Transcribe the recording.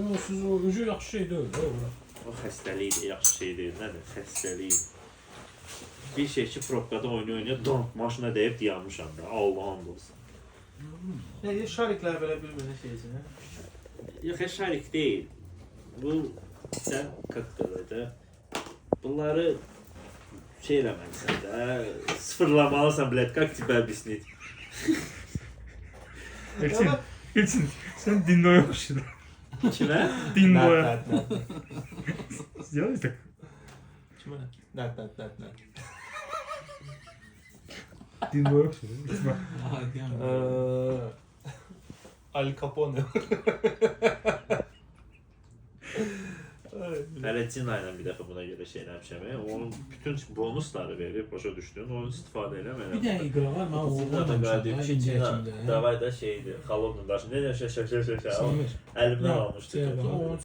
Onsuz oyuncu yaxşı şey deyil də ora. O xəstəlikdir, yaxşı şey deyil, nədir? Xəstəlik. Bir şey ki, probkada oynaya donk maşına deyib dayanmışam da. Allah'ım olsun. Ne şarikler böyle birbirine şeysin ha? Yox, şarik deyil. Bu sən kakkada bunları şey eləməlisən də, sıfırlamalısan, blət, как тебя объяснить? Elçin, sen dinloya başladın. Kimə? Dinloya. Сделай так. Kime ne? Net. Dinloya başladın. Bak. Al Capone. Hələ Cina ilə bir dəfə buna görə şey eləmişəm. Onun bütün bonusları verir, başa düşdün, onu istifadə eləmələm. Bir dənə iqra var, mən Cina da qardeşim ki, Cina davayda şeydir, xalobun daşı, nə şə, Samir. əlimdən almışdı. Şey,